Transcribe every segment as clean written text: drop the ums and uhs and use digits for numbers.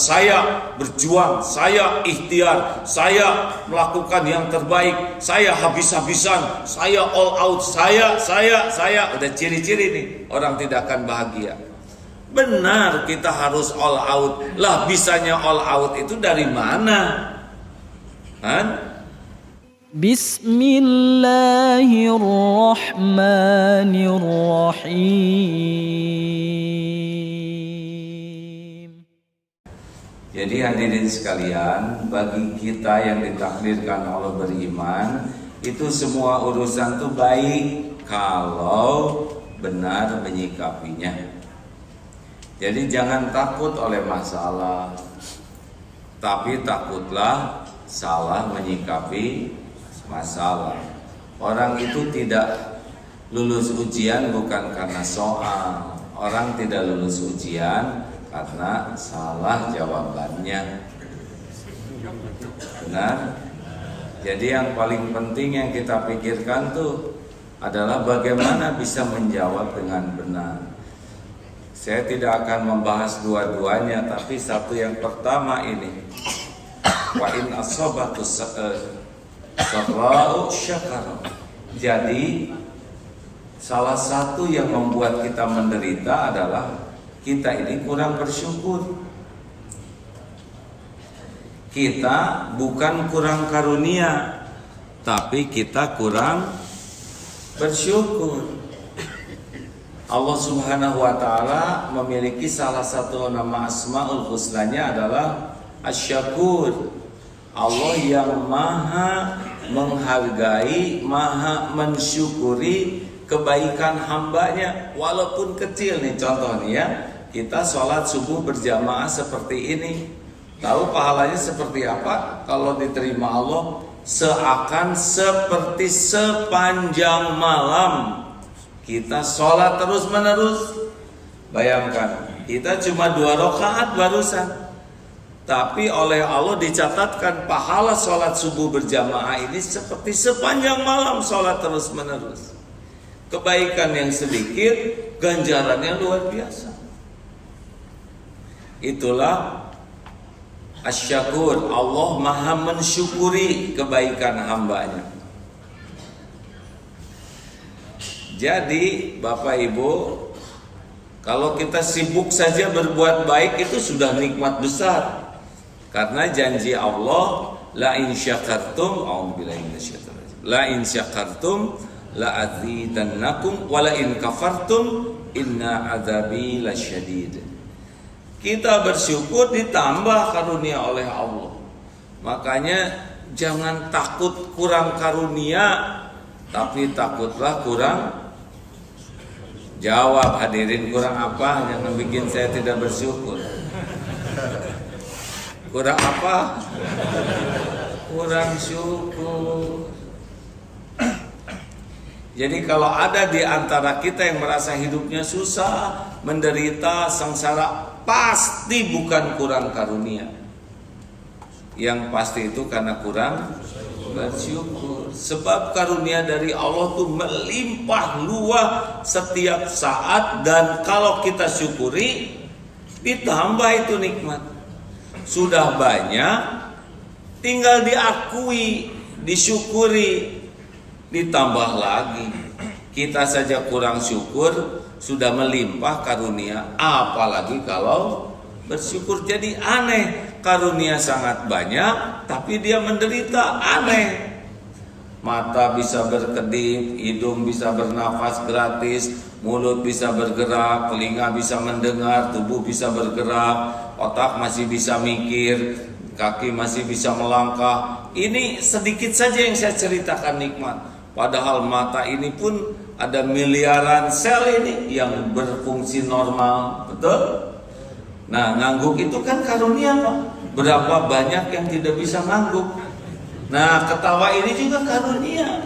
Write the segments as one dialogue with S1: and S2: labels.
S1: saya berjuang, saya ikhtiar, saya melakukan yang terbaik, saya habis-habisan, saya all out, saya. Udah ciri-ciri nih orang tidak akan bahagia. Benar, kita harus all out. Lah bisanya all out itu dari mana? Kan?
S2: Bismillahirrahmanirrahim.
S1: Jadi hadirin sekalian, bagi kita yang ditakdirkan Allah beriman, itu semua urusan tuh baik kalau benar menyikapinya. Jadi jangan takut oleh masalah, tapi takutlah salah menyikapi masalah. Orang itu tidak lulus ujian bukan karena soal. Orang tidak lulus ujian karena salah jawabannya. Benar? Jadi yang paling penting yang kita pikirkan tuh adalah bagaimana bisa menjawab dengan benar. Saya tidak akan membahas dua-duanya, tapi satu yang pertama ini. Wa in asabatu sarra'u syakara. Jadi salah satu yang membuat kita menderita adalah kita ini kurang bersyukur. Kita bukan kurang karunia, tapi kita kurang bersyukur. Allah Subhanahu wa taala memiliki salah satu nama Asmaul Husnanya adalah Asy-Syakur. Allah yang maha menghargai, maha mensyukuri kebaikan hambanya walaupun kecil nih. Contoh nih ya, kita sholat subuh berjamaah seperti ini, tahu pahalanya seperti apa? Kalau diterima Allah, seakan seperti sepanjang malam kita sholat terus menerus. Bayangkan, kita cuma 2 rakaat barusan, tapi oleh Allah dicatatkan pahala sholat subuh berjamaah ini seperti sepanjang malam sholat terus menerus. Kebaikan yang sedikit, ganjarannya luar biasa. Itulah Asy-Syakur. Allah maha mensyukuri kebaikan hambanya. Jadi Bapak Ibu, kalau kita sibuk saja berbuat baik itu sudah nikmat besar. Karena janji Allah, la in syakartum, a'udzubillahi minasyaitonir rajim. La in syakartum la azidannakum wa la in kafartum inna adzabi lasyadid. Kita bersyukur ditambah karunia oleh Allah. Makanya jangan takut kurang karunia, tapi takutlah kurang jawab. Hadirin, kurang apa yang bikin saya tidak bersyukur? Kurang apa? Kurang syukur. Jadi kalau ada di antara kita yang merasa hidupnya susah, menderita, sengsara, pasti bukan kurang karunia. Yang pasti itu karena kurang bersyukur. Sebab karunia dari Allah tuh melimpah luas setiap saat, dan kalau kita syukuri ditambah itu nikmat. Sudah banyak, tinggal diakui, disyukuri, ditambah lagi. Kita saja kurang syukur, sudah melimpah karunia, apalagi kalau bersyukur. Jadi aneh, karunia sangat banyak tapi dia menderita, aneh. Mata bisa berkedip, hidung bisa bernafas gratis, mulut bisa bergerak, telinga bisa mendengar, tubuh bisa bergerak, otak masih bisa mikir, kaki masih bisa melangkah. Ini sedikit saja yang saya ceritakan nikmat. Padahal mata ini pun ada miliaran sel ini yang berfungsi normal, betul? Nah, ngangguk itu kan karunia, Pak. Berapa banyak yang tidak bisa ngangguk? Nah, ketawa ini juga karunia.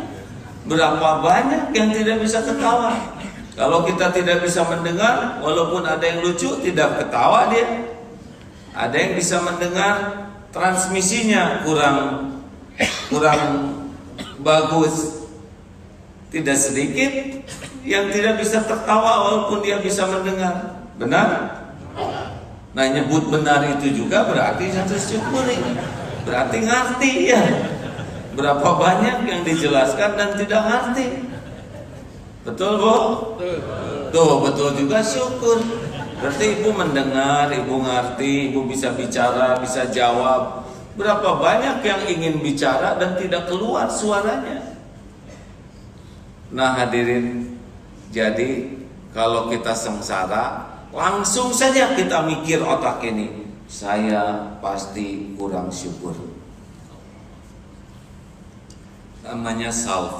S1: Berapa banyak yang tidak bisa ketawa? Kalau kita tidak bisa mendengar, walaupun ada yang lucu, tidak ketawa dia. Ada yang bisa mendengar, transmisinya kurang bagus. Tidak sedikit yang tidak bisa tertawa walaupun dia bisa mendengar. Benar? Nah, nyebut benar itu juga berarti harus syukuri. Berarti ngerti ya. Berapa banyak yang dijelaskan dan tidak ngerti. Betul, Bu? Tuh, betul juga syukur. Berarti ibu mendengar, ibu ngerti, ibu bisa bicara, bisa jawab. Berapa banyak yang ingin bicara dan tidak keluar suaranya. Nah, hadirin, jadi kalau kita sengsara, langsung saja kita mikir otak ini, saya pasti kurang syukur. Namanya salah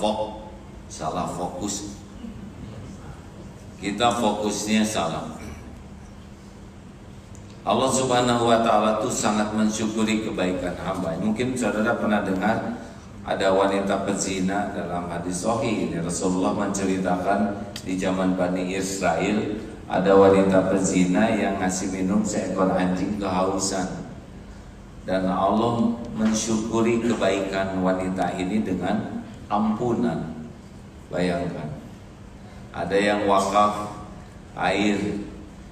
S1: fokus. Kita fokusnya salah. Allah Subhanahu wa ta'ala itu sangat mensyukuri kebaikan hamba. Mungkin saudara pernah dengar ada wanita pezina dalam hadis sahih ini. Rasulullah menceritakan di zaman Bani Israel ada wanita pezina yang ngasih minum seekor anjing kehausan. Dan Allah mensyukuri kebaikan wanita ini dengan ampunan. Bayangkan, ada yang wakaf air,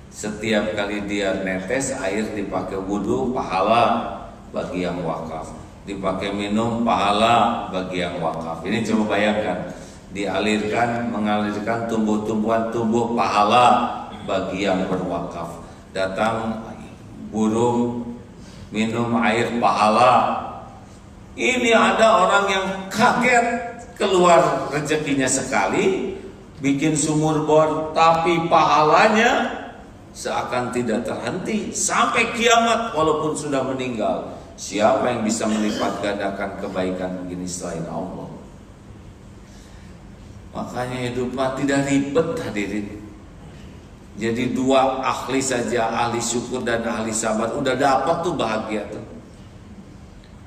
S1: setiap kali dia netes air dipakai wudhu, pahala bagi yang wakaf. Dipakai minum, pahala bagi yang wakaf. Ini coba bayangkan, dialirkan, mengalirkan tumbuh-tumbuhan, tumbuh pahala bagi yang berwakaf. Datang burung minum air, pahala. Ini ada orang yang kaget, keluar rezekinya sekali, bikin sumur bor, tapi pahalanya seakan tidak terhenti sampai kiamat walaupun sudah meninggal. Siapa yang bisa melipat gandakan kebaikan begini selain Allah? Makanya hidup tidak ribet, hadirin. Jadi dua ahli saja, ahli syukur dan ahli sabar, udah dapat tuh bahagia tuh.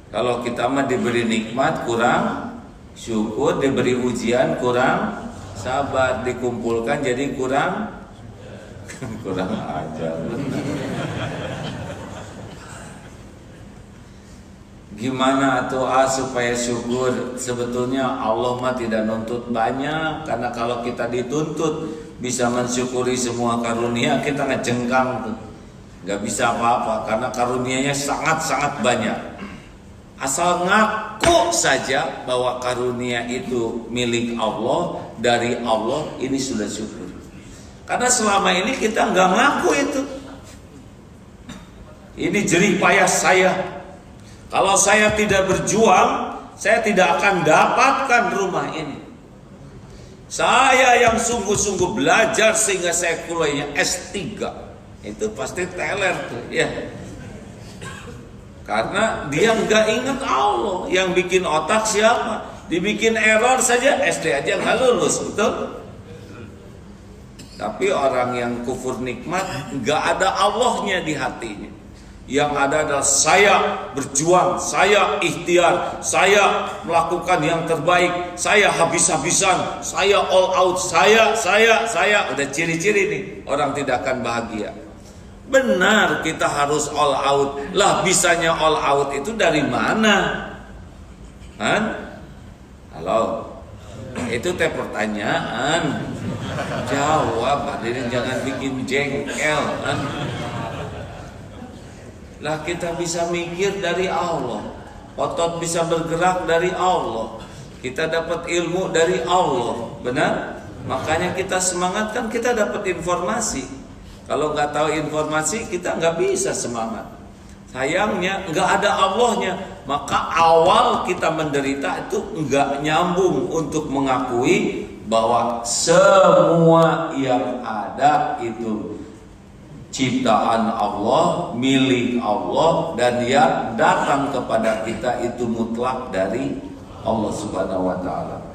S1: Kalau kita mah diberi nikmat kurang syukur, diberi ujian kurang sabar, dikumpulkan jadi kurang ajar. Gimana tuh supaya syukur? Sebetulnya Allah mah tidak nuntut banyak, karena kalau kita dituntut bisa mensyukuri semua karunia, kita ngejengkang tuh, nggak bisa apa-apa karena karunianya sangat-sangat banyak. Asal ngaku saja bahwa karunia itu milik Allah, dari Allah, ini sudah syukur. Karena selama ini kita nggak ngaku itu. Ini jerih payah saya. Kalau saya tidak berjuang, saya tidak akan dapatkan rumah ini. Saya yang sungguh-sungguh belajar sehingga saya kuliahnya S3, itu pasti teler tuh, ya. Karena dia nggak ingat Allah. Yang bikin otak siapa? Dibikin error saja, SD aja nggak lulus, betul? Tapi orang yang kufur nikmat, nggak ada Allahnya di hatinya. Yang ada adalah saya berjuang, saya ikhtiar, saya melakukan yang terbaik, saya habis-habisan, saya all out, saya. Udah ciri-ciri nih, orang tidak akan bahagia. Benar, kita harus all out. Lah, bisanya all out itu dari mana? Halo? Itu teh pertanyaan. Jawab, hadirin, jangan bikin jengkel. Lah, kita bisa mikir dari Allah, otot bisa bergerak dari Allah, kita dapat ilmu dari Allah, benar? Makanya kita semangat, kan kita dapat informasi. Kalau nggak tahu informasi, kita nggak bisa semangat. Sayangnya nggak ada Allahnya, maka awal kita menderita itu nggak nyambung untuk mengakui bahwa semua yang ada itu ciptaan Allah, milik Allah, dan yang datang kepada kita itu mutlak dari Allah Subhanahu wa ta'ala.